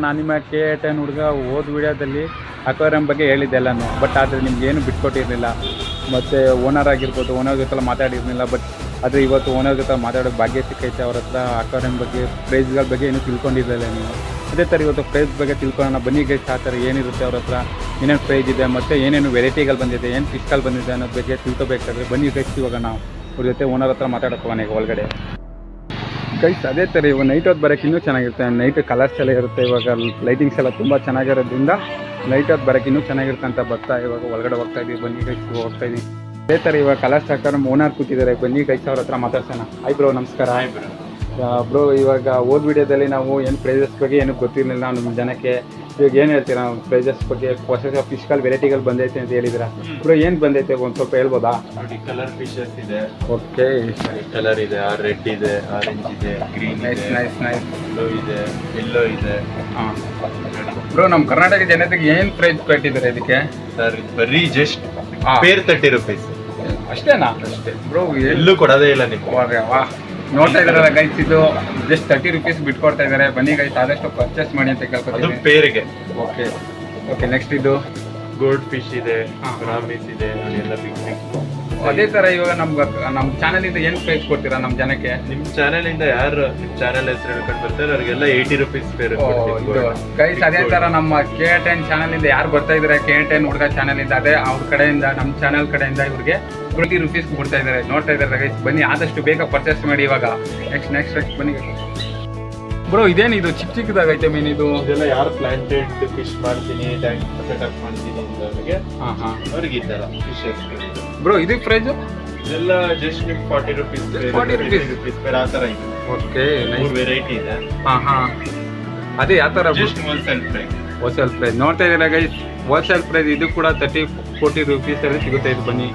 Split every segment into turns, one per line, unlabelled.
ನಾನು ನಿಮ್ಮ K10 ಹುಡುಗ ಹೋದ ವಿಡಿಯೋದಲ್ಲಿ ಅಕ್ವೇರಿಯಂ ಬಗ್ಗೆ ಹೇಳಿದ್ದೆ ಎಲ್ಲನೂ. ಬಟ್ ಆದರೆ ನಿಮ್ಗೇನು ಬಿಟ್ಕೊಟ್ಟಿರಲಿಲ್ಲ. ಮತ್ತು ಓನರ್ ಆಗಿರ್ಬೋದು, ಓನರ್ ಜೊತೆಲ್ಲ ಮಾತಾಡಿರಲಿಲ್ಲ. ಬಟ್ ಆದರೆ ಇವತ್ತು ಓನರ್ ಜೊತೆ ಮಾತಾಡೋಕ್ಕೆ ಭಾಗ್ಯ ಸಿಕ್ಕೈತೆ. ಅವ್ರ ಹತ್ರ ಅಕ್ವೇರಿಯಂ ಬಗ್ಗೆ, ಪ್ರೈಸ್ಗಳ ಬಗ್ಗೆ ಏನೂ ತಿಳ್ಕೊಂಡಿರಲಿಲ್ಲ ನೀವು. ಅದೇ ಥರ ಇವತ್ತು ಪ್ರೈಸ್ ಬಗ್ಗೆ ತಿಳ್ಕೊಳ್ಳೋಣ ಬನ್ನಿ ಗೈಸ್. ಆ ಥರ ಏನಿರುತ್ತೆ ಅವ್ರ ಹತ್ರ, ಏನೇನು ಪ್ರೈಸ್ ಇದೆ ಮತ್ತು ಏನೇನು ವೆರೈಟಿಗಳು ಬಂದಿದೆ, ಏನು ಫಿಶ್ಗಳು ಬಂದಿದೆ ಅನ್ನೋದ್ರ ಬಗ್ಗೆ ತಿಳ್ಕೊಬೇಕಾದ್ರೆ ಬನ್ನಿ ಗೈಸ್. ಇವಾಗ ನಾವು ಅವ್ರ ಜೊತೆ ಓನರ್ ಹತ್ರ ಮಾತಾಡೋಕೆ ಹೋಗೋಣ ಈಗ ಒಳಗಡೆ ಗೈಸ್. ಅದೇ ಥರ ಇವಾಗ ನೈಟ್ ಹೊತ್ತು ಬರೋಕ್ಕೆ ಇನ್ನೂ ಚೆನ್ನಾಗಿರುತ್ತೆ. ನೈಟ್ ಕಲರ್ಸ್ ಎಲ್ಲ ಇರುತ್ತೆ. ಇವಾಗ ಲೈಟಿಂಗ್ಸ್ ಎಲ್ಲ ತುಂಬ ಚೆನ್ನಾಗಿರೋದ್ರಿಂದ ನೈಟ್ ಹೊತ್ತು ಬರೋಕ್ಕೆ ಇನ್ನೂ ಚೆನ್ನಾಗಿರುತ್ತೆ ಅಂತ ಬರ್ತಾ ಇವಾಗ ಒಳಗಡೆ ಹೋಗ್ತಾ ಇದ್ದೀವಿ. ಬನ್ನಿ ಗೈಸ್ ಹೋಗ್ತಾ ಇದ್ದೀವಿ. ಅದೇ ಥರ ಇವಾಗ ಕಲರ್ಸ್ ಹಾಕೋರು ಓನರ್ ಕೂತಿದ್ದಾರೆ. ಬನ್ನಿ ಗೈಸ್ ಅವ್ರ ಹತ್ರ ಮಾತಾಡ್ಸೋಣ. ಹಾಯ್ ಬ್ರೋ, ನಮಸ್ಕಾರ.
Hi bro.
ಬ್ರೋ, ಇವಾಗ ಹೋದ ವಿಡಿಯೋದಲ್ಲಿ ನಾವು ಏನು ಪ್ರೈಸಸ್ ಬಗ್ಗೆ ಏನೂ ಗೊತ್ತಿರಲಿಲ್ಲ ನಮ್ಮ ಜನಕ್ಕೆ. ಇವಾಗ ಏನು ಹೇಳ್ತೀರಾ ನಾವು ಪ್ರೈಸಸ್ ಬಗ್ಗೆ? ಹೊಸ ಫಿಶ್ಗಳು ವೆರೈಟಿಗಳು ಬಂದೈತೆ ಅಂತ ಹೇಳಿದಿರಾ ಬ್ರೋ. ಏನು ಬಂದೈತೆ ಒಂದು ಸ್ವಲ್ಪ ಹೇಳ್ಬೋದಾ?
ನೋಡಿ, ಕಲರ್ ಫಿಶಸ್ ಇದೆ.
ಓಕೆ,
ಕಲರ್ ಇದೆ, ರೆಡ್ ಇದೆ, ಆರೆಂಜ್ ಇದೆ, ಗ್ರೀನ್ ಇದೆ,
ನೈಸ್
ಬ್ಲೂ ಇದೆ, ಯೆಲ್ಲೋ ಇದೆ.
ಹಾಂ ಬ್ರೋ, ನಮ್ಮ ಕರ್ನಾಟಕ ಜನತೆಗೆ ಏನು ಪ್ರೈಸ್ ಕೊಟ್ಟಿದ್ದಾರೆ ಇದಕ್ಕೆ?
ಸರ್ ಬರೀ ಜಸ್ಟ್ ಪೇರ್ 30 ರೂಪೀಸ್
ಅಷ್ಟೇನಾ?
ಅಷ್ಟೇ
ಬ್ರೋ,
ಎಲ್ಲೂ ಕೊಡೋದೇ ಇಲ್ಲ ನಿಮ್ಗೆ.
ವಾಹ್, ನೋಡ್ತಾ ಇದ್ದಾರಲ್ಲ ಗೈಸ್, ಇದು ಜಸ್ಟ್ 30 ರೂಪೀಸ್ ಬಿಟ್ಕೊಡ್ತಾ ಇದ್ದಾರೆ. ಬನ್ನಿ ಗೈಸ್, ಆದಷ್ಟು ಪರ್ಚೇಸ್ ಮಾಡಿ ಅಂತ ಕೇಳ್ಕೊತೀವಿ.
ಪೇರ್ಗೆ.
Okay okay. ನೆಕ್ಸ್ಟ್ ಇದು
ಗೋಲ್ಡ್ ಫಿಶ್ ಇದೆ, ರಾಮಿಸ್ ಇದೆ, ನೋಡಿ ಎಲ್ಲ ಬಿಗ್ ಬಿಗ್.
ಅದೇ ಥರ ಇವಾಗ ನಮ್ಮ ಚಾನಲಿಂದ ಏನು ಪ್ರೈಸ್ ಕೊಡ್ತೀರಾ ನಮ್ಮ ಜನಕ್ಕೆ?
ನಿಮ್ಮ ಚಾನೆಲ್ ಇಂದ ಯಾರು ನಿಮ್ಮ ಚಾನೆಲ್ ಹೆಸರು ಹೇಳ್ಕೊಂಡು ಬರ್ತಾರೆ ಅವ್ರಿಗೆಲ್ಲ 80 ರೂಪೀಸ್ ಪೇರ್.
ಗೈಸ್, ಅದೇ ಥರ ನಮ್ಮ K10 ಚಾನಲಿಂದ ಯಾರು ಬರ್ತಾ ಇದ್ದಾರೆ, K10 ಹುಡುಗ ಚಾನಲಿಂದ, ಅದೇ ಅವ್ರ ಕಡೆಯಿಂದ ನಮ್ಮ ಚಾನಲ್ ಕಡೆಯಿಂದ ಇವ್ರಿಗೆ 20 ರೂಪೀಸ್ ಕೊಡ್ತಾ ಇದ್ದಾರೆ. ನೋಡ್ತಾ ಇದ್ದಾರೆ ಗೈಸ್. ಬನ್ನಿ, ಆದಷ್ಟು ಬೇಗ ಪರ್ಚೇಸ್ ಮಾಡಿ ಇವಾಗ. ನೆಕ್ಸ್ಟ್ ಬನ್ನಿ ಬ್ರೋ. ಇದೇನು ಇದು ಚಿಕ್ಕ ಚಿಕ್ಕದಾಗೈತೆ ಮೀನು ಇದು?
ಇದೆಲ್ಲ ಯಾರು ಪ್ಲಾಂಟೆಡ್ ಫಿಶ್ ಮಾಡ್ತೀನಿ, ಸೆಟಪ್ ಮಾಡ್ತೀನಿ ಅವ್ರಿಗೆ ಅವ್ರಿಗೆ ಈ ಥರ ಫಿಶಸ್
ಬ್ರೋ. ಇದು ಪ್ರೈಸ್
ಇದೆಲ್ಲ ಜಸ್ಟ್ ನಿಮ್ಗೆ 40 ರೂಪೀಸ್
40 ರೂಪೀಸ್
ಪೇರ್ ಆ ಥರ ಇದೆ.
ಓಕೆ,
ಮೂರು ವೆರೈಟಿ ಇದೆ.
ಅದೇ ಯಾವ ಥರ?
Just wholesale price.
Wholesale price ನೋಡ್ತಾ ಇದ್ದೀರಾ ಗೈಸ್. ಹೋಲ್ಸೇಲ್ ಪ್ರೈಸ್ ಇದು ಕೂಡ 30-40 ರೂಪೀಸಲ್ಲಿ ಸಿಗುತ್ತೆ. ಇದು ಬನ್ನಿ.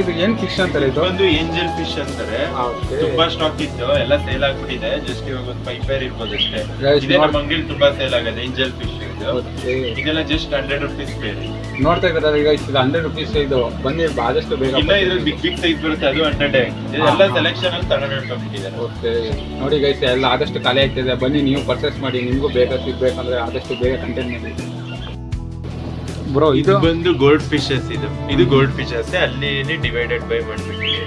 ಇದು ಏನು ಫಿಶ್ ಅಂತಾರೆ? ಇದು
ಒಂದು ಏಂಜಲ್ ಫಿಶ್ ಅಂತಾರೆ. ತುಂಬಾ ಸ್ಟಾಕ್ ಇತ್ತು, ಎಲ್ಲ ಸೇಲ್ ಆಗ್ಬಿಟ್ಟಿದೆ. ಜಸ್ಟ್ ಇವಾಗ ಒಂದು 5 ಪೇರ್ ಇರ್ಬೋದು ಅಷ್ಟೇ. ಇದೇ ನಮ್ಮ ಅಂಗಡಿಲಿ ತುಂಬಾ ಸೇಲ್ ಆಗಿದೆ ಏಂಜಲ್ ಫಿಶ್. ಇದೆಲ್ಲ ಜಸ್ಟ್ 100 ರೂಪೀಸ್ ಪೇರ್.
ನೋಡ್ತಾ ಇದ್ದಾರೆ ಈಗ, ಇದು 100 ರೂಪೀಸ್. ಇದು ಬನ್ನಿ ಆದಷ್ಟು ಬೇಗ.
ಇಲ್ಲ, ಇದ್ರಲ್ಲಿ ಬಿಗ್ ಸೈಜ್ ಬರುತ್ತೆ, ಅದು 100. ಎಲ್ಲ ಸೆಲೆಕ್ಷನ್ ಅಲ್ಲಿ ತಗೊಂಡಿದ್ದಾರೆ.
ಓಕೆ, ನೋಡಿ ಗೈಸ್, ಎಲ್ಲ ಆದಷ್ಟು ಖಾಲಿ ಆಗ್ತಿದೆ. ಬನ್ನಿ, ನೀವು ಪರ್ಚೇಸ್ ಮಾಡಿ. ನಿಮಗೂ ಬೇಗ ಸಿಗ್ಬೇಕಂದ್ರೆ ಆದಷ್ಟು ಬೇಗ ಕಂಟೆಂಟ್ ಮಾಡಿ ಬ್ರೋ. ಇದು
ಬಂದು ಗೋಲ್ಡ್ ಫಿಶಸ್. ಇದು ಗೋಲ್ಡ್ ಫಿಶಸ್. ಅಲ್ಲಿ ಡಿವೈಡೆಡ್ ಬೈ ಮಾಡ್ಬಿಟ್ಟಿದೆ.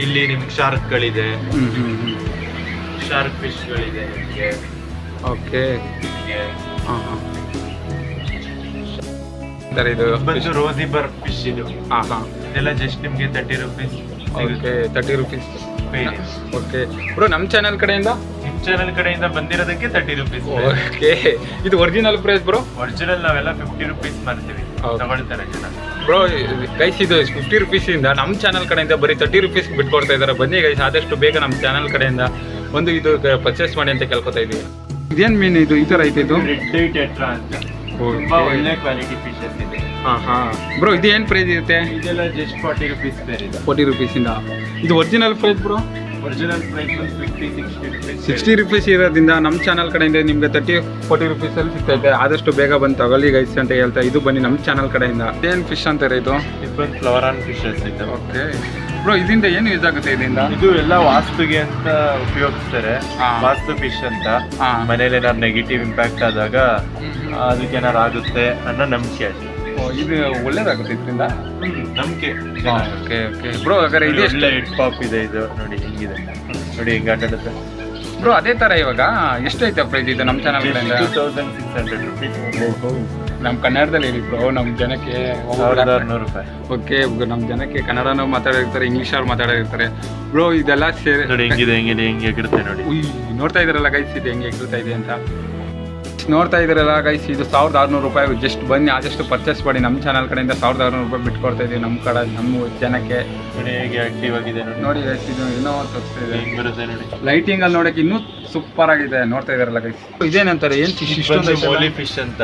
ಇಲ್ಲಿ ನಿಮ್ಗೆ ಶಾರ್ಕ್ ಗಳಿದೆ, ಶಾರ್ಕ್ ಫಿಶ್ ಗಳಿದೆ.
ಓಕೆ, ಇದು
ಬಂದು ರೋಸಿಬರ್ ಫಿಶ್. ಇದು ಇದೆಲ್ಲ ಜಸ್ಟ್ ನಿಮ್ಗೆ 30 rupees.
Okay, 30 rupees. Okay bro, ನಮ್ಮ ಚಾನಲ್ ಕಡೆಯಿಂದ
ಬಂದಿರೋದಕ್ಕೆ 30 ರೂಪೀಸ್.
ಓಕೆ, ಇದು ಒರಿಜಿನಲ್ ಪ್ರೈಸ್ ಬ್ರೋ?
ಒರಿಜಿನಲ್ ನಾವೆಲ್ಲ 50 ರೂಪೀಸ್ ಮಾಡ್ತೀವಿ, ತಗೊಳ್ತಾರೆ ಜನ.
ಬ್ರೋ ಗೈಸ್, ಇದು 50 ರೂಪೀಸಿಂದ ನಮ್ಮ ಚಾನಲ್ ಕಡೆಯಿಂದ ಬರೀ 30 ರೂಪೀಸ್ ಬಿಟ್ಕೊಡ್ತಾ ಇದ್ದಾರೆ. ಬನ್ನಿ ಗೈಸ್, ಆದಷ್ಟು ಬೇಗ ನಮ್ಮ ಚಾನಲ್ ಕಡೆಯಿಂದ ಒಂದು ಇದು ಪರ್ಚೇಸ್ ಮಾಡಿ ಅಂತ ಕೇಳ್ಕೊತಾ ಇದ್ದೀವಿ. ಇದೇನು ಮೀನು ಇದು? ಈ ಥರ ಐತೆ ಇದು?
ರೆಡ್ ಟೆಟ್ರಾ ಅಂತ. ತುಂಬಾ ಒಳ್ಳೆ ಕ್ವಾಲಿಟಿ ಫಿಶಸ್ ಇದೆ.
ಬ್ರೋ, ಇದು ಏನು ಪ್ರೈಸ್ ಇರುತ್ತೆ?
ಇದೆಲ್ಲ ಜಸ್ಟ್ 40 ರೂಪೀಸ್ ಪೇರ್ ಇದೆ.
40 ರೂಪೀಸಿಂದ. ಇದು original price bro?
Original price 50-60 rupees.
60 rupees ಇರೋದ್ರಿಂದ ನಮ್ಮ ಚಾನಲ್ ಕಡೆಯಿಂದ ನಿಮಗೆ 30-40 ರೂಪೀಸಲ್ಲಿ ಸಿಗ್ತೈತೆ. ಆದಷ್ಟು ಬೇಗ ಬಂದು ತಗೊಳ್ಳಿ ಗೈಸ್ ಅಂತ ಹೇಳ್ತಾ ಇದು ಬನ್ನಿ ನಮ್ಮ ಚಾನಲ್ ಕಡೆಯಿಂದ. ಏನು ಫಿಶ್ ಅಂತಾರೆ ಇದು?
ಇದು ಬಂದು ಫ್ಲವರ್ ಆನ್ ಫಿಶಸ್ ಇದೆ.
ಓಕೆ ಬ್ರೋ, ಇದರಿಂದ ಏನು ಯೂಸ್ ಆಗುತ್ತೆ? ಇದರಿಂದ
ಇದು ಎಲ್ಲ ವಾಸ್ತುಗೆ ಅಂತ ಉಪಯೋಗಿಸ್ತಾರೆ. ವಾಸ್ತು ಫಿಶ್ ಅಂತ. ಮನೇಲಿ ಏನಾದ್ರು ನೆಗೆಟಿವ್ ಇಂಪ್ಯಾಕ್ಟ್ ಆದಾಗ ಅದಕ್ಕೆ ಏನಾರು ಆಗುತ್ತೆ ಅನ್ನೋ ನಂಬಿಕೆ ಅಷ್ಟೇ.
ಇದು ಒಳ್ಳೇದಾಗುತ್ತೆ ಇದರಿಂದ
ನಂಬಿಕೆ.
ಓಕೆ ಓಕೆ ಬ್ರೋ, ಹಾಗಾದ್ರೆ ಇದು
ಒಳ್ಳೆ ಹೆಡ್ ಪಾಪ್ ಇದೆ. ಇದು ನೋಡಿ ಹೆಂಗಿದೆ, ನೋಡಿ ಹೆಂಗೆ ಆಟಾಡುತ್ತೆ
ಬ್ರೋ. ಅದೇ ಥರ ಇವಾಗ ಎಷ್ಟೈತೆ ಪ್ರೈಸ್ ಇದು ನಮ್ಮ ಚಾನಲ್ ಕಡೆಯಿಂದ?
2600 ರೂಪೀಸ್.
ನಮ್ಮ ಕನ್ನಡದಲ್ಲಿ ಹೇಳಿ ಬ್ರೋ, ನಮ್ಮ ಜನಕ್ಕೆ
1600 ರೂಪಾಯಿ.
ಓಕೆ, ನಮ್ಮ ಜನಕ್ಕೆ ಕನ್ನಡನೂ ಮಾತಾಡಿರ್ತಾರೆ, ಇಂಗ್ಲೀಷಲ್ಲಿ ಮಾತಾಡಿರ್ತಾರೆ ಬ್ರೋ. ಇದೆಲ್ಲ ಸೇರಿ
ನೋಡಿ ಹೆಂಗಿದೆ, ಹೆಂಗೆ ಎಗಿರುತ್ತೆ ನೋಡಿ.
ನೋಡ್ತಾ ಇದ್ದಾರಲ್ಲ ಗೈಸ್, ಇದು ಹೆಂಗೆ ಎಗಿರ್ತಾ ಇದೆ ಅಂತ ನೋಡ್ತಾ ಇದ್ದೀರಲ್ಲ ಗೈಸ್. ಇದು 1600 ರೂಪಾಯಿ. ಜಸ್ಟ್ ಬನ್ನಿ, ಆದಷ್ಟು ಪರ್ಚೇಸ್ ಮಾಡಿ. ನಮ್ಮ ಚಾನಲ್ ಕಡೆಯಿಂದ 1600 ರೂಪಾಯಿ ಬಿಟ್ಕೊಡ್ತಾ ಇದ್ದೀವಿ ನಮ್ಮ ಕಡೆ, ನಮ್ಮ ಜನಕ್ಕೆ.
ನೋಡಿ ಹೇಗೆ ಆಕ್ಟಿವ್ ಆಗಿದೆ
ನೋಡಿ ಗೈಸ್, ಇದು ಇನ್ನೂ ತೋರಿಸ್ತಾ ಇದೆ.
ಹೆಂಗೆ ಬರುತ್ತೆ ನೋಡಿ.
ಲೈಟಿಂಗ್ ಅಲ್ಲಿ ನೋಡಕ್ಕೆ ಇನ್ನೂ ಸೂಪರ್ ಆಗಿದೆ. ನೋಡ್ತಾ ಇದಾರಲ್ಲ ಗೈಸ್. ಇದೇನಂತಾರೆ? ಏನು ಫಿಶ್?
ಮೋಲಿ ಫಿಶ್ ಅಂತ.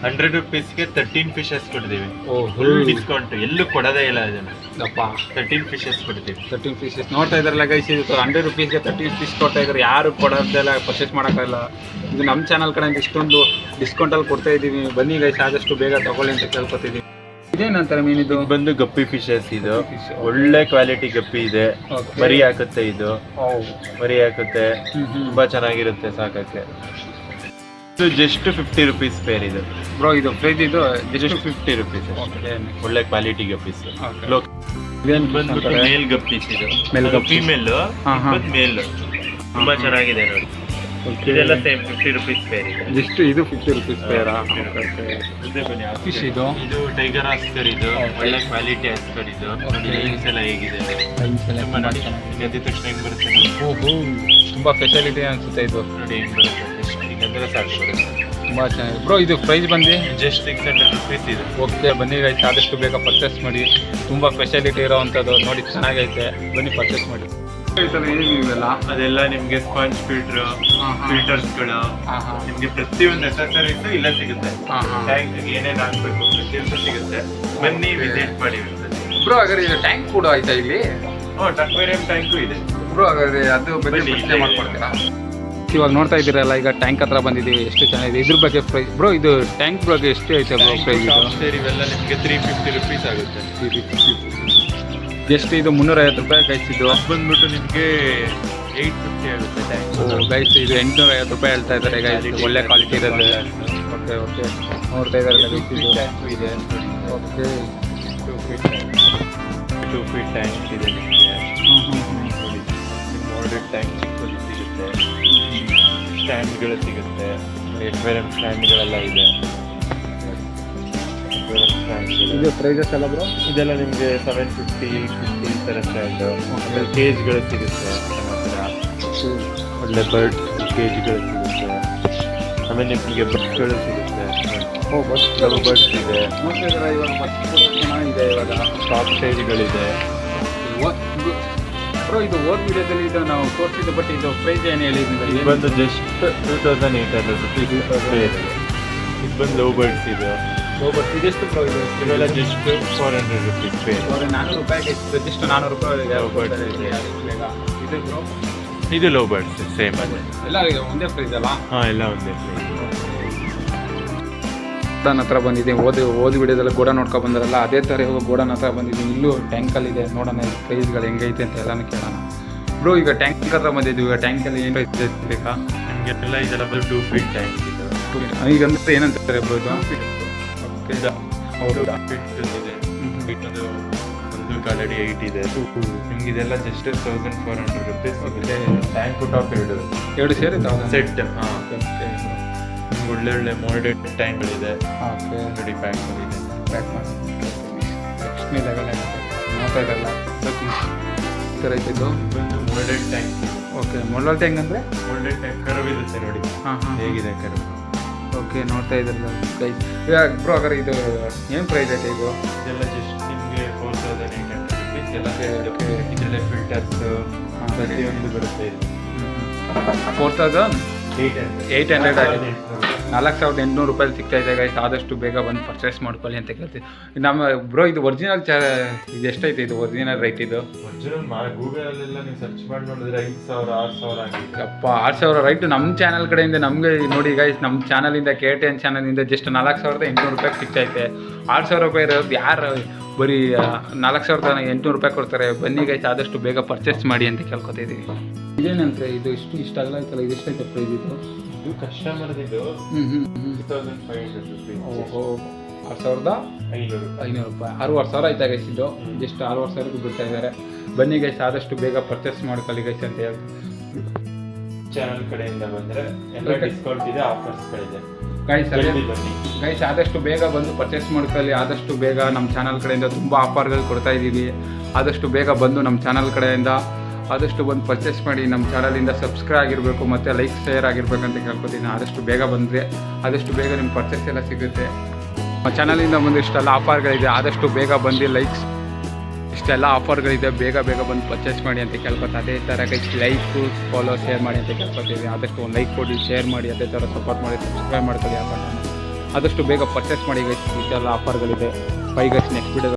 100 ರೂಪೀಸ್ಗೆ 13 ಫಿಶಸ್ ಕೊಡ್ತೀವಿ. Full discount. ಎಲ್ಲೂ ಕೊಡೋದೇ ಇಲ್ಲ ಇದನ್ನ. 13 ಫಿಶಸ್ ಕೊಡ್ತೀವಿ. 13
ಫಿಶಸ್ ನೋಡ್ತಾ ಇದಾರಲ್ಲ ಗೈಸ್. ಇದು 100 ರೂಪೀಸ್ಗೆ 13 ಫಿಶ್ ಕೊಡ್ತಾ ಇದ್ದಾರೆ. ಯಾರು ಕೊಡೋದೆಲ್ಲ ಪರ್ಚೇಸ್ ಮಾಡೋಕ್ಕಾಗಲ್ಲ. ಇದು ನಮ್ಮ ಚಾನಲ್ ಕಡೆಯಿಂದ ಇಷ್ಟೊಂದು ಡಿಸ್ಕೌಂಟಲ್ಲಿ ಕೊಡ್ತಾ ಇದ್ದೀವಿ. ಬನ್ನಿ ಗೈಸ್, ಆದಷ್ಟು ಬೇಗ ತಗೊಳ್ಳಿ ಅಂತ ಕೇಳ್ಕೊತಿದ್ದೀವಿ. ಇದೇನಂತಾರೆ ಮೀನಿದು?
ಬಂದು ಗಪ್ಪಿ ಫಿಶಸ್. ಇದು ಒಳ್ಳೆ ಕ್ವಾಲಿಟಿ ಗಪ್ಪಿ ಇದೆ. ಮರಿ ಹಾಕುತ್ತೆ. ಇದು ಮರಿ ಹಾಕುತ್ತೆ, ತುಂಬಾ ಚೆನ್ನಾಗಿರುತ್ತೆ ಸಾಕಕ್ಕೆ. ಇದು ಜಸ್ಟ್ 50 ರುಪೀಸ್ ಪೇರ್ ಇದು
ಬ್ರೋ ಇದು ಪ್ರೈಸ್ ಇದು
ಜಸ್ಟ್ 50 ರುಪೀಸ್ ಒಳ್ಳೆ ಕ್ವಾಲಿಟಿ ಗಪ್ಪೀಸ್
ಇದೇನು
ಬಂದ್ಬಿಟ್ಟು ಮೇಲ್ ಗಪ್ಪೀಸ್ ಇದು
ಮೇಲ್ ಗಪ್ಪೀಸ್.
ಫೀಮೇಲ್ ಮೇಲ್ ತುಂಬಾ ಚೆನ್ನಾಗಿದೆ ನೋಡಿ ಇದೆಲ್ಲ ಸೇಮ್ 50 ರುಪೀಸ್ ಪೇರ್ ಇದೆ
ಜಸ್ಟ್ ಇದು 50 ರುಪೀಸ್ ಪೇರಾ ಫಿಶ್ ಇದು
ಇದು ಟೈಗರ್ ಆಸ್ಕರ್ ಇದು ಒಳ್ಳೆ ಕ್ವಾಲಿಟಿ ಆಸ್ಕರ್ ಇದು ನೋಡಿ ಲೈನ್ಸ್ ಎಲ್ಲ ಹೇಗಿದೆ ತುಂಬಾ ನೋಡಿ ಗದ್ದೆ ತಕ್ಷಣ ಹೆಂಗ್ ಬರುತ್ತೆ ನೋಡಿ.
ಓಹೋ ತುಂಬ ಫೆಸಿಲಿಟಿ ಅನಿಸುತ್ತೆ ಇದು
ನೋಡಿ ಹೆಂಗ್ ಬರುತ್ತೆ ಹಿಂಗಂದ್ರೆ ಸಾಕು ಬರುತ್ತೆ
ತುಂಬ ಚೆನ್ನಾಗಿ ಬ್ರೋ ಇದು ಪ್ರೈಸ್ ಬಂದು
ಜಸ್ಟ್ 600 ರುಪೀಸ್ ಇದೆ
ಓಕೆ ಬನ್ನಿ ಗೈಸ್ ಆದಷ್ಟು ಬೇಗ ಪರ್ಚೇಸ್ ಮಾಡಿ ತುಂಬ ಫೆಸಿಲಿಟಿ ಇರೋವಂಥದ್ದು ನೋಡಿ ಚೆನ್ನಾಗೈತೆ ಬನ್ನಿ ಪರ್ಚೇಸ್ ಮಾಡಿ ಇವೆಲ್ಲ
ಅದೆಲ್ಲ ನಿಮ್ಗೆ ಸ್ಪಾಂಜ್ ಫಿಲ್ಟರ್ಸ್ಗಳು ನಿಮ್ಗೆ ಪ್ರತಿಯೊಂದು ಎಸೆಸರೀಸ್ ಇಲ್ಲ ಸಿಗುತ್ತೆ ಟ್ಯಾಂಕ್ ಏನೇನ್ ಹಾಕ್ಬೇಕು ಪ್ರತಿಯೊಂದು ಸಿಗುತ್ತೆ ಬನ್ನಿ ವಿಸಿಟ್ ಮಾಡಿ
ಬ್ರೋ ಹಾಗಾದ್ರೆ ಇದು ಟ್ಯಾಂಕ್ ಕೂಡ ಆಯ್ತಾ ಇಲ್ಲಿ
ಅಕ್ವೇರಿಯಂ ಟ್ಯಾಂಕು ಇದೆ
ಬ್ರೋ ಹಾಗಾದ್ರೆ ಅದು ಬಗ್ಗೆ
ಬನ್ನಿ,
ಪರಿಚಯ ಮಾಡ್ಕೊಡ್ತೀರಾ ಇವಾಗ ನೋಡ್ತಾ ಇದ್ದೀರಲ್ಲ ಈಗ ಟ್ಯಾಂಕ್ ಹತ್ರ ಬಂದಿದ್ದೀವಿ ಎಷ್ಟು ಚೆನ್ನಾಗಿದೆ ಇದ್ರ ಬಗ್ಗೆ ಪ್ರೈಸ್ ಬ್ರೋ ಇದು ಟ್ಯಾಂಕ್ ಬಗ್ಗೆ ಎಷ್ಟು ಐತೆ ಬ್ರೋ ಪ್ರೈಸ್ ಇದು
ಇವೆಲ್ಲ ನಿಮ್ಗೆ 350 ರುಪೀಸ್ ಆಗುತ್ತೆ
ಎಷ್ಟು ಇದು 350 ರೂಪಾಯಿ ಗೈಸ್ ಇದು
ಬಂದ್ಬಿಟ್ಟು ನಿಮ್ಗೆ 850 ಆಗುತ್ತೆ ಟ್ಯಾಂಕ್
ಗೈಸ್ ಇದು 850 ರೂಪಾಯಿ ಹೇಳ್ತಾ ಇದ್ದಾರೆ ಗೈಸ್ ಒಳ್ಳೆ ಕ್ವಾಲಿಟಿ ಇರೋದು ಓಕೆ ಓಕೆ ನೋಡ್ತಾ ಇದ್ದಾರೆ ಗೈಸ್ ಇದು
ಟ್ಯಾಂಕು ಇದೆ
ಓಕೆ
2 ಫೀಟ್ ಟ್ಯಾಂಕ್ ಇದೆ ನಿಮಗೆ ನೋಡಿ ಮಾಡರ್ನ್ ಟ್ಯಾಂಕ್ ಚಿಕ್ಕದು ಸಿಗುತ್ತೆ ಸ್ಟ್ಯಾಂಡ್ಗಳು ಸಿಗುತ್ತೆ ಎಕ್ವೇರಿಯಂ ಸ್ಟ್ಯಾಂಡ್ಗಳೆಲ್ಲ ಇದೆ
ಇದು ಪ್ರೈಸಸ್ ಎಲ್ಲ ಬ್ರೋ
ಇದೆಲ್ಲ ನಿಮಗೆ 750 850 ಈ ಥರ ಸ್ಟ್ಯಾಂಡು ಆಮೇಲೆ ಕೇಜ್ಗಳು ಸಿಗುತ್ತೆ ನಮ್ಮ ಹತ್ರ ಒಳ್ಳೆ ಬರ್ಡ್ ಕೇಜ್ಗಳು ಸಿಗುತ್ತೆ ಆಮೇಲೆ ನಿಮಗೆ ಬಸ್ಗಳು ಸಿಗುತ್ತೆ
ಓ ಬಸ್
ಲವ್ ಬರ್ಡ್ಸ್ ಇದೆ
ನೋಡ್ತಾ ಇದ್ದಾರೆ ಇವಾಗ ಬಸ್ ಕೂಡ ಚೆನ್ನಾಗಿದೆ ಇವಾಗ
ಟಾಪ್ ಸೈಜ್ಗಳಿದೆ
ಬ್ರೋ ಇದು ಓದ್ ವಿಡಿಯೋದಲ್ಲಿ ಇದು ನಾವು ತೋರಿಸಿದ್ದು ಬಟ್ ಇದು ಪ್ರೈಸ್ ಏನು ಹೇಳಿದ್ವಿ
ಇದು ಬಂದು ಜಸ್ಟ್ 2800 ರುಪೀಸ್ ಇದು ಬಂದು ಲವ್ ಬರ್ಡ್ಸ್ ಇದೆ
ಬಟ್ ಇದೆಷ್ಟು ಬ್ರೋ ಇದು
ಇವೆಲ್ಲ ಜಸ್ಟ್ 400 ರುಪೀಸ್ ಪೇ
400 ರೂಪಾಯಿಗೆ ಜಸ್ಟ್ 400 ರೂಪಾಯಿ ಇದು ಬ್ರೋ
ಇದು ಲವ್ ಬರ್ಡ್ಸ್ ಸೇಮ್ ಅದೇ
ಎಲ್ಲ ಒಂದೇ ಪ್ರೈಸ್ ಅಲ್ಲ
ಹಾಂ ಎಲ್ಲ ಒಂದೇ
ಗೋಡನ್ ಹತ್ರ ಬಂದಿದ್ದೀನಿ ಓದಿ ವಿಡಿಯೋದಲ್ಲಿ ಗೋಡನ್ ನೋಡ್ಕೊಂಡು ಬಂದಿರಲ್ಲ ಅದೇ ಥರ ಇವಾಗ ಗೋಡನ್ ಹತ್ರ ಬಂದಿದ್ದೀನಿ ಇಲ್ಲೂ ಟ್ಯಾಂಕಲ್ಲಿದೆ ನೋಡೋಣ ಪ್ರೈಸ್ಗಳು ಹೆಂಗೈತೆ ಅಂತ ಎಲ್ಲನೂ ಕೇಳೋಣ ಬ್ರೋ ಈಗ ಟ್ಯಾಂಕ್ ಹತ್ರ ಬಂದಿದ್ದೀವಿ ಈಗ ಟ್ಯಾಂಕಲ್ಲಿ ಏನು ಪ್ರೈಸ್ ಬೇಕಾ
ನಮಗೆಲ್ಲ ಇದೆಲ್ಲ ಬಂದು 2 ಫೀಟ್ ಟ್ಯಾಂಕ್ ಇದೆ
ಈಗ ಅಂದ್ರೆ ಏನಂತಾರೆ ಬ್ರೋ ಇದು ಓಕೆ
ಹೌದಾ ಫೀಟ್ ಇದೆ ಒಂದು ಕಾಲಡಿ 8 ಇದೆ ನಿಮ್ಗೆ ಇದೆಲ್ಲ just 1400 rupees
okay
thank top
ಎರಡು ಸೇರಿ
ಸೆಟ್ ಹಾಂ
ಓಕೆ
ಒಳ್ಳೆ ಒಳ್ಳೆ ಮಾಡರ್ನ್ ಟ್ಯಾಂಕ್ಗಳಿದೆ
ಓಕೆ
ನೋಡಿ ಪ್ಯಾಕ್ ಮಾಡಿದೆ
ಪ್ಯಾಕ್ ಮಾಡಿ ನೆಕ್ಸ್ಟ್ ಲೆವೆಲ್ ಆಗುತ್ತೆ ನೋಡ್ತಾ ಇರಲ್ಲ ಈ ಥರ ಐತಿದ್ದು
ಒಂದು ಮಾಡರ್ನ್ ಟ್ಯಾಂಕ್
ಓಕೆ ಮೊದಲ ಟ್ಯಾಂಕ್ ಅಂದರೆ
ಮಾಡರ್ನ್ ಟ್ಯಾಂಕ್ ಕರ್ವ್ ಇರುತ್ತೆ ನೋಡಿ
ಹಾಂ ಹಾಂ
ಹೇಗಿದೆ ಕರ್ವ್
ಓಕೆ ನೋಡ್ತಾ ಇದ್ರಲ್ಲ ಕೈ ಇವಾಗ ಬ್ರೋ ಹಾಗಾದ್ರೆ ಇದು ಏನು ಪ್ರೈಸ್ ಐತೆ ಇದು
ಇದೆಲ್ಲ ಜಸ್ಟ್ ನಿಮಗೆ 4800 ರುಪೀಸ್ ಎಲ್ಲ
Okay.
ಇದೆಲ್ಲ ಫಿಲ್ಟರ್ಸ್ ಪ್ರತಿಯೊಂದು ಬರುತ್ತೆ ಇದು
4800 ಆಗಿದೆ 4800 ರೂಪಾಯಿ ಸಿಗ್ತಾ ಇದೆ ಗೈಸ್ ಆದಷ್ಟು ಬೇಗ ಬಂದು ಪರ್ಚೇಸ್ ಮಾಡ್ಕೊಳ್ಳಿ ಅಂತ ಕೇಳ್ತೀವಿ ನಮ್ಮ ಬ್ರೋ ಇದು ಒರಿಜಿನಲ್ ಇದು ಎಷ್ಟೈತೆ ಇದು ಒರಿಜಿನಲ್ ರೈಟ್ ಇದು
ಒರಿಜಿನಲ್ ಗೂಗಲಲ್ಲೆಲ್ಲ ನೀವು ಸರ್ಚ್ ಮಾಡಿ ನೋಡಿದ್ರೆ 5000 6000 ಆಗಿದೆ
ಅಪ್ಪ 6000 ರೈಟ್ ನಮ್ಮ ಚಾನಲ್ ಕಡೆಯಿಂದ ನಮಗೆ ನೋಡಿ ಗೈಸ್ ನಮ್ಮ ಚಾನಲಿಂದ KTN ಚಾನಲಿಂದ ಜಸ್ಟ್ 4800 ರೂಪಾಯಿ ಸಿಗ್ತೈತೆ 6000 ರೂಪಾಯಿ ಇರೋದು ಯಾರು ಬರೀ 4800 ರೂಪಾಯಿ ಕೊಡ್ತಾರೆ ಬನ್ನಿ ಗೈಸ್ ಆದಷ್ಟು ಬೇಗ ಪರ್ಚೇಸ್ ಮಾಡಿ ಅಂತ ಕೇಳ್ಕೊತಿದ್ದೀವಿ ಇದೇನಂತೆ ಇದು ಇಷ್ಟ ಆಗಲ್ಲ ಆಯ್ತಲ್ಲ ಇದು ಎಷ್ಟೈತೆ ಪ್ರೈಸ್ ಇದು
ಇದು ಕಸ್ಟಮರ್ ಇದು 2500 ರುಪೀಸ್
ಓಹೋ 6500 ರೂಪಾಯಿ 6000 ಆಯ್ತಾ ಗೈಸ್ ಇದು ಜಸ್ಟ್ 6000 ಬಿಡ್ತಾ ಇದ್ದಾರೆ ಬನ್ನಿ ಗೈಸ್ ಆದಷ್ಟು ಬೇಗ ಪರ್ಚೇಸ್ ಮಾಡ್ಕೊಳ್ಳಿ ಗೈಸ್ ಅಂತ ಹೇಳಿ
ಚಾನಲ್ ಕಡೆಯಿಂದ ಬಂದ್ರೆ ಎಲ್ಲ ಡಿಸ್ಕೌಂಟ್ ಇದೆ ಆಫರ್ಸ್ಗಳಿದೆ
ಗೈಸ್
ಬನ್ನಿ
ಗೈಸ್ ಆದಷ್ಟು ಬೇಗ ಬಂದು ಪರ್ಚೇಸ್ ಮಾಡ್ಕೊಳ್ಳಿ ಆದಷ್ಟು ಬೇಗ ನಮ್ಮ ಚಾನಲ್ ಕಡೆಯಿಂದ ತುಂಬ ಆಫರ್ಗಳು ಕೊಡ್ತಾ ಇದ್ದೀವಿ ಆದಷ್ಟು ಬೇಗ ಬಂದು ನಮ್ಮ ಚಾನಲ್ ಕಡೆಯಿಂದ ಆದಷ್ಟು ಬಂದು ಪರ್ಚೇಸ್ ಮಾಡಿ ನಮ್ಮ ಚಾನಲಿಂದ ಸಬ್ಸ್ಕ್ರೈಬ್ ಆಗಿರಬೇಕು ಮತ್ತು ಲೈಕ್ ಶೇರ್ ಆಗಿರ್ಬೇಕಂತ ಕೇಳ್ಕೊತೀನಿ ಆದಷ್ಟು ಬೇಗ ಬಂದರೆ ಆದಷ್ಟು ಬೇಗ ನಿಮ್ಮ ಪರ್ಚೇಸ್ ಎಲ್ಲ ಸಿಗುತ್ತೆ ನಮ್ಮ ಚಾನಲಿಂದ ಬಂದು ಇಷ್ಟೆಲ್ಲ ಆಫರ್ಗಳಿದೆ ಆದಷ್ಟು ಬೇಗ ಬಂದು ಲೈಕ್ಸ್ ಇಷ್ಟೆಲ್ಲ ಆಫರ್ಗಳಿದೆ ಬೇಗ ಬೇಗ ಬಂದು ಪರ್ಚೇಸ್ ಮಾಡಿ ಅಂತ ಕೇಳ್ಕೊತ ಅದೇ ಥರ ಗೈಸ್ ಲೈಕು ಫಾಲೋ ಶೇರ್ ಮಾಡಿ ಅಂತ ಕೇಳ್ಕೊತೀವಿ ಆದಷ್ಟು ಒಂದು ಲೈಕ್ ಕೊಡಿ ಶೇರ್ ಮಾಡಿ ಅದೇ ಥರ ಸಪೋರ್ಟ್ ಮಾಡಿ ಸಬ್ಸ್ಕ್ರೈಬ್ ಮಾಡ್ಕೊಳ್ಳಿ ಆದಷ್ಟು ಬೇಗ ಪರ್ಚೇಸ್ ಮಾಡಿ ಗೈಸ್ ಇಷ್ಟೆಲ್ಲ ಆಫರ್ಗಳಿದೆ ಬೈ ಗೈಸ್ ನೆಕ್ಸ್ಟ್ ವಿಡಿಯೋ